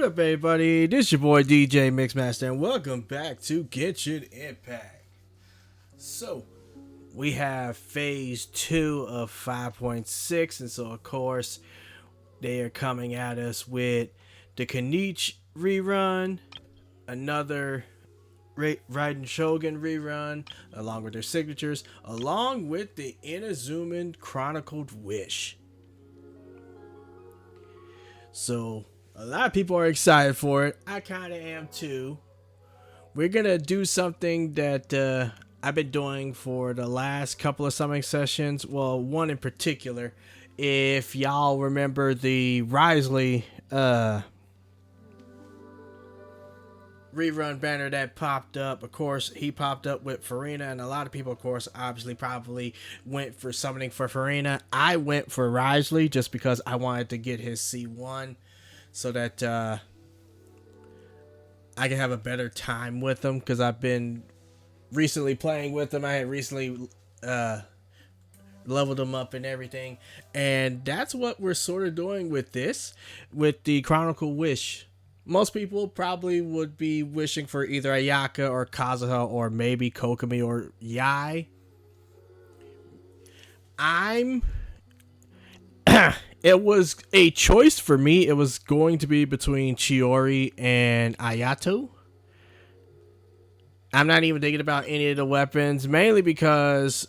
up, everybody? This your boy DJ Mixmaster, and welcome back to Genshin Impact. So, we have Phase 2 of 5.6, and so, of course, they are coming at us with the KINICH rerun, another Raiden Shogun rerun, along with their signatures, along with the Inazuman Chronicled Wish. So, a lot of people are excited for it. I kind of am too. We're going to do something that I've been doing for the last couple of summoning sessions. Well, one in particular. If y'all remember the Risley rerun banner that popped up, of course, he popped up with Farina, and a lot of people, of course, obviously probably went for summoning for Farina. I went for Risley just because I wanted to get his C1 so that I can have a better time with him, because I've been recently playing with him. I had recently leveled him up and everything, and that's what we're sort of doing with this, with the Chronicle Wish. Most people probably would be wishing for either Ayaka or Kazuha or maybe Kokomi or Yai. It was a choice for me. It was going to be between Chiori and Ayato. I'm not even thinking about any of the weapons, mainly because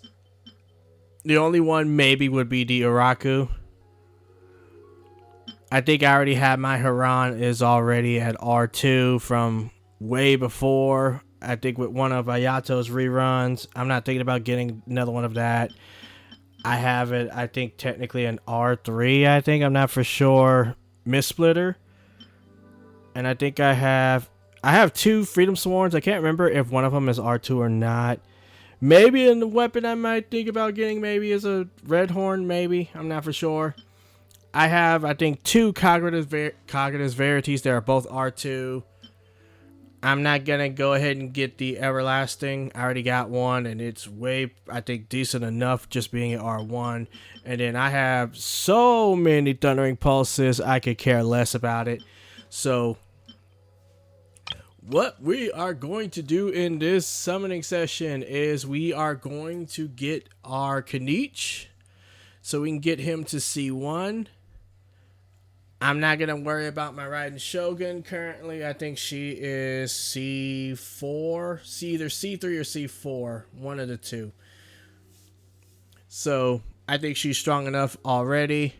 the only one maybe would be the Uraku. I think I already had my Haran is already at R2 from way before. I think with one of Ayato's reruns. I'm not thinking about getting another one of that. I have it, I think, technically an R3, I think. I'm not for sure. Mist-Splitter. And I think I have two Freedom Sworns. I can't remember if one of them is R2 or not. Maybe in the weapon I might think about getting maybe is a Red Horn, maybe. I'm not for sure. I have, I think, two Cognitive Verities that are both R2. I'm not going to go ahead and get the Everlasting. I already got one, and it's way, I think, decent enough just being at R1. And then I have so many Thundering Pulses, I could care less about it. So, what we are going to do in this summoning session is we are going to get our KINICH, so we can get him to C1. I'm not going to worry about my Raiden Shogun currently. I think she is C4. Either C3 or C4. One of the two. So, I think she's strong enough already.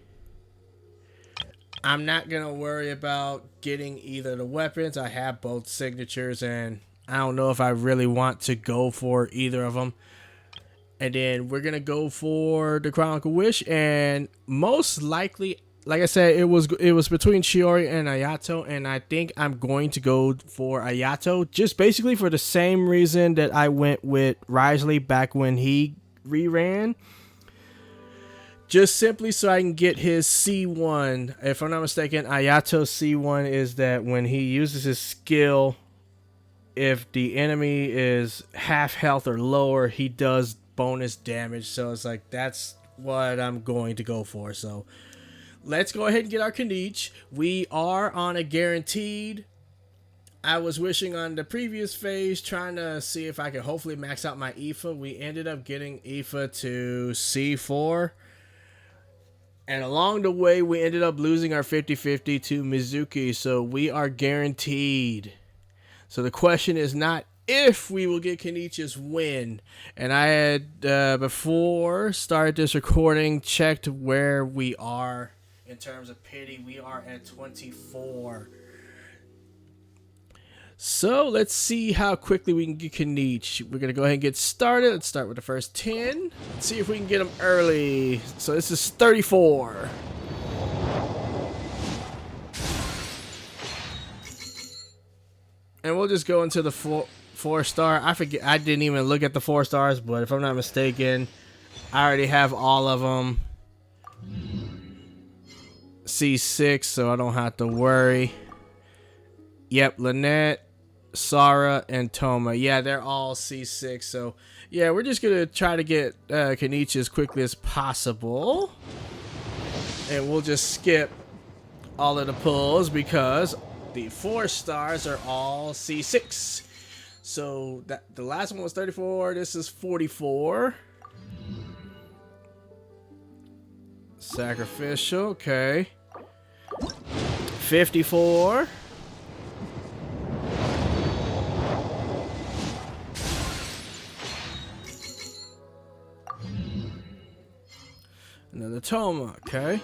I'm not going to worry about getting either the weapons. I have both signatures, and I don't know if I really want to go for either of them. And then we're going to go for the Chronicle Wish, and most likely, like I said, it was between Chiori and Ayato, and I think I'm going to go for Ayato, just basically for the same reason that I went with Risley back when he reran. Just simply so I can get his C1. If I'm not mistaken, Ayato's C1 is that when he uses his skill, if the enemy is half health or lower, he does bonus damage. So it's like, that's what I'm going to go for. So let's go ahead and get our KINICH. We are on a guaranteed. I was wishing on the previous phase, trying to see if I could hopefully max out my Aoife. We ended up getting Aoife to C4. And along the way, we ended up losing our 50-50 to Mizuki. So we are guaranteed. So the question is not if we will get KINICH, is when. And I had, before started this recording, checked where we are. In terms of pity, we are at 24. So let's see how quickly we can get KINICH. We're going to go ahead and get started. Let's start with the first 10. Let's see if we can get them early. So this is 34. And we'll just go into the four star. I forget, I didn't even look at the 4 stars, but if I'm not mistaken, I already have all of them. C6, so I don't have to worry. Yep, Lynette, Sarah, and Toma. Yeah, they're all C6. So, yeah, we're just going to try to get KINICH as quickly as possible. And we'll just skip all of the pulls because The 4 stars are all C6. So that the last one was 34. This is 44. Sacrificial, okay. 54. Another Toma, okay.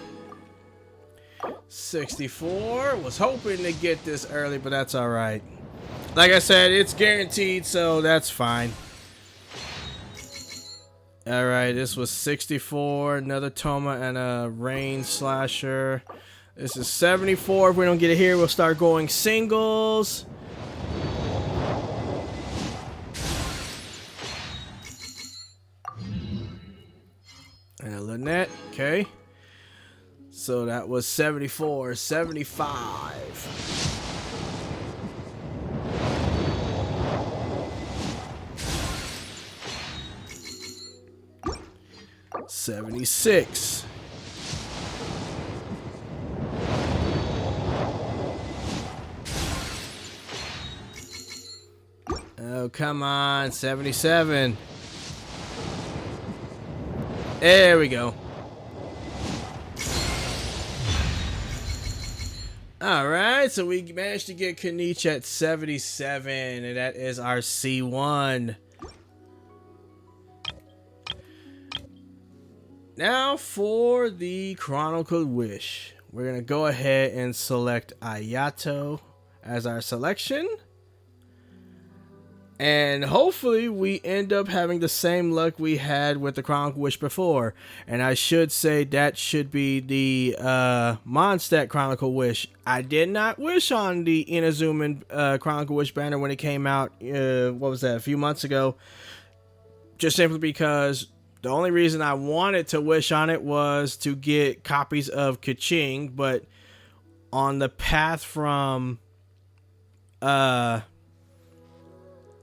64. Was hoping to get this early, but that's alright. Like I said, it's guaranteed, so that's fine. Alright, this was 64. Another Toma and a Rain Slasher. This is 74. If we don't get it here, we'll start going singles. And a Lynette, okay. So that was 74, 75. 76. Oh, come on. 77. There we go. Alright, so we managed to get KINICH at 77, and that is our C1. Now for the Chronicled Wish. We're going to go ahead and select Ayato as our selection. And hopefully we end up having the same luck we had with the Chronicled Wish before. And I should say that should be the Mondstadt Chronicled Wish. I did not wish on the Inazuman Chronicled Wish banner when it came out, what was that, a few months ago. Just simply because the only reason I wanted to wish on it was to get copies of Keqing. But on the path from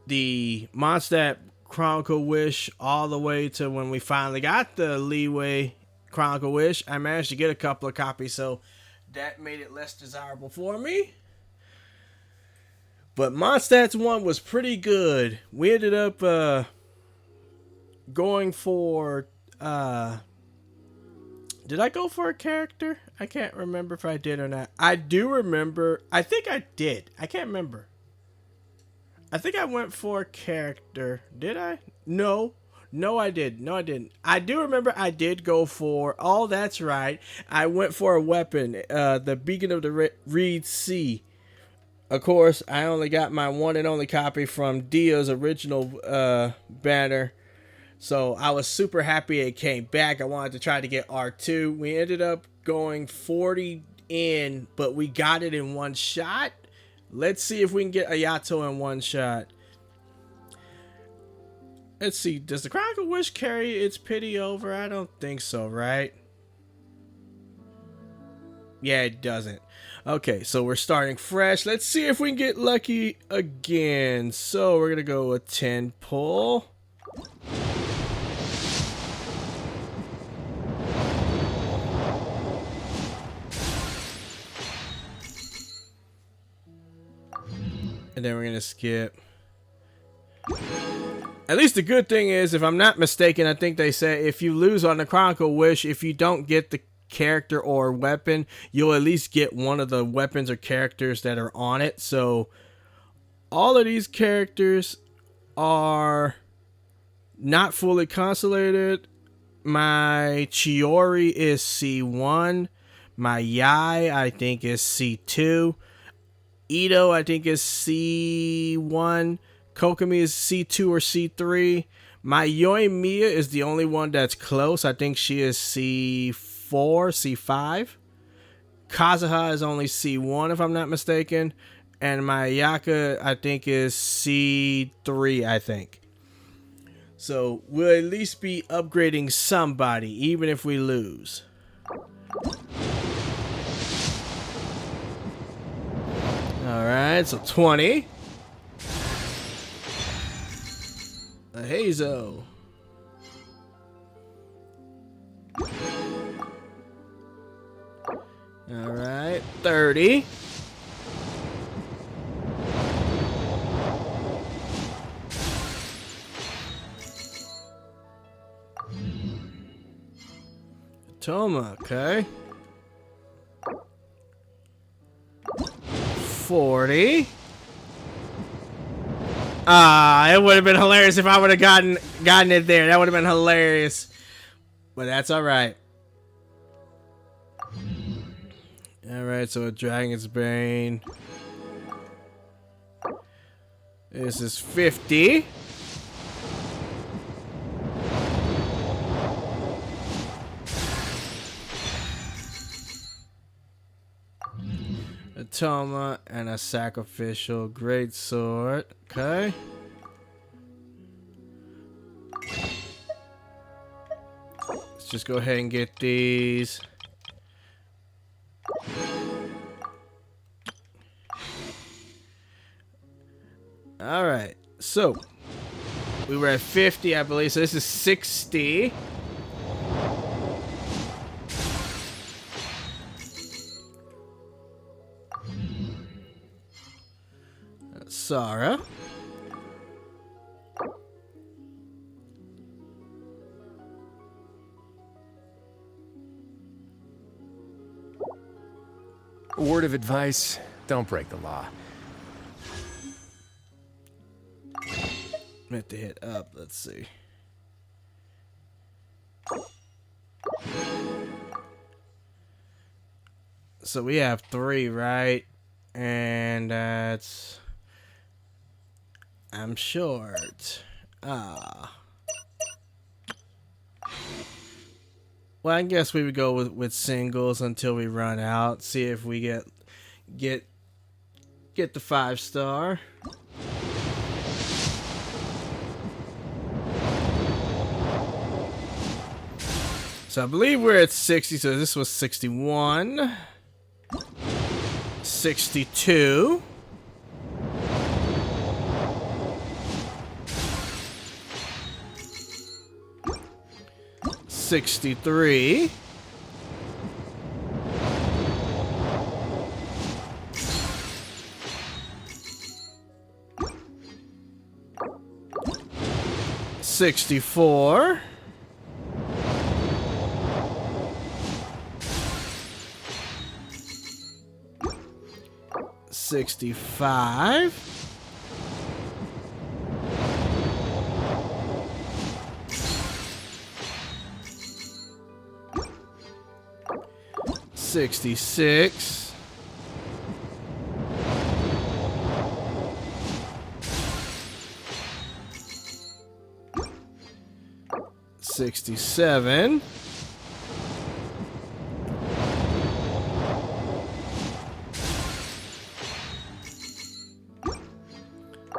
the Mondstadt Chronicle Wish all the way to when we finally got the Leeway Chronicle Wish, I managed to get a couple of copies, so that made it less desirable for me. But Mondstadt's one was pretty good. We ended up going for did I go for a character? I can't remember if I did or not. I do remember. I think I did. I can't remember. I think I went for a character. Did I? No. No, I did. No, I didn't. I do remember I did go for... Oh, that's right. I went for a weapon. The Beacon of the Reed Sea. Of course, I only got my one and only copy from Dia's original banner. So I was super happy it came back. I wanted to try to get R2. We ended up going 40 in, but we got it in one shot. Let's see if we can get Ayato in one shot. Let's see. Does the Chronicle Wish carry its pity over? I don't think so, right? Yeah, it doesn't. Okay, so we're starting fresh. Let's see if we can get lucky again. So we're going to go with 10 pull. And then we're going to skip. At least the good thing is, if I'm not mistaken, I think they say if you lose on the Chronicle Wish, if you don't get the character or weapon, you'll at least get one of the weapons or characters that are on it. So all of these characters are not fully constellated. My Chiori is C1. My Yai, I think, is C2. Ito, I think, is C1. Kokomi is C2 or C3. My Yoimiya is the only one that's close. I think she is C4, C5. Kazuha is only C1, if I'm not mistaken. And my Ayaka, I think, is C3, I think. So we'll at least be upgrading somebody, even if we lose. Alright, so 20. A Hazo. Alright, 30. Toma, okay. 40. It would have been hilarious if I would have gotten it there. That would have been hilarious. But that's alright. Alright, so a Dragon's Bane. This is 50. A Toma and a Sacrificial Greatsword. Okay. Let's just go ahead and get these. Alright, so we were at 50, I believe, so this is 60. Sarah. A word of advice, don't break the law. Meant to hit up, let's see. So we have 3, right? And that's... I'm short. Well, I guess we would go with singles until we run out. See if we get the 5-star. So I believe we're at 60. So this was 61, 62. 63. 64. 65. 66. 67.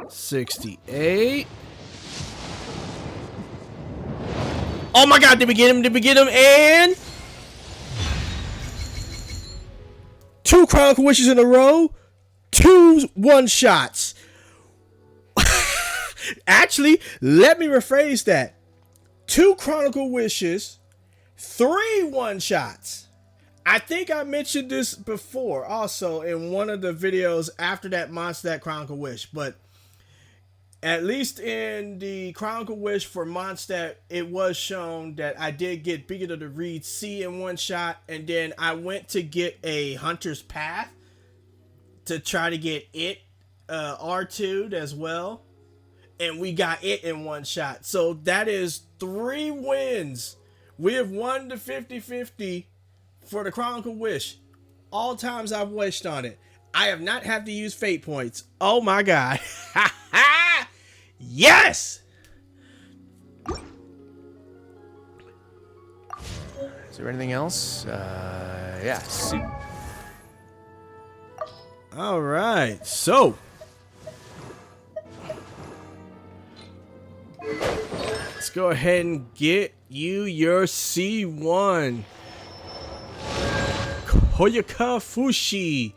68. Oh my god, did we get him? Did we get him? And 2 Chronicle Wishes in a row. 2 one-shots. Actually, let me rephrase that. 2 Chronicle Wishes, 3 one-shots. I think I mentioned this before also in one of the videos after that Mondstadt Chronicle Wish, but at least in the Chronicle Wish for Mondstadt, it was shown that I did get Beacon of the Reed C in one shot, and then I went to get a Hunter's Path to try to get it R2'd as well, and we got it in one shot. So that is 3 wins. We have won the 50-50 for the Chronicle Wish. All times I've wished on it. I have not had to use fate points. Oh my god. Yes! Is there anything else? Yes. All right, so let's go ahead and get you your C1. Koyuka Fushi.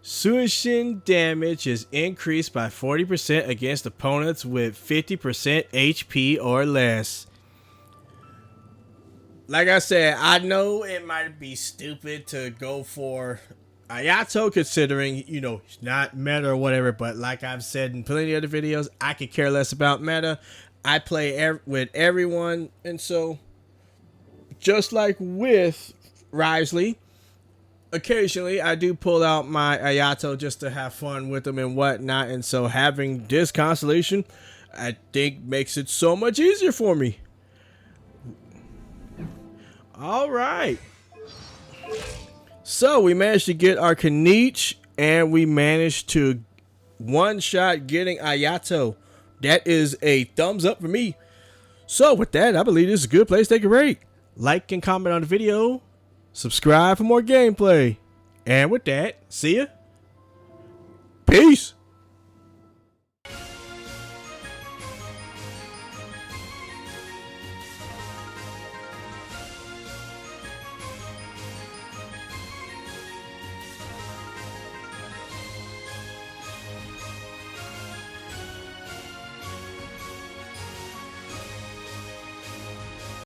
Suishin damage is increased by 40% against opponents with 50% HP or less. Like I said, I know it might be stupid to go for Ayato considering, you know, it's not meta or whatever, but like I've said in plenty of other videos, I could care less about meta. I play with everyone, and so just like with Risley, occasionally I do pull out my Ayato just to have fun with them and whatnot. And so having this constellation, I think, makes it so much easier for me. All right. So we managed to get our KINICH, and we managed to one-shot getting Ayato. That is a thumbs up for me. So with that, I believe this is a good place to take a break. Like and comment on the video. Subscribe for more gameplay. And with that, see ya. Peace.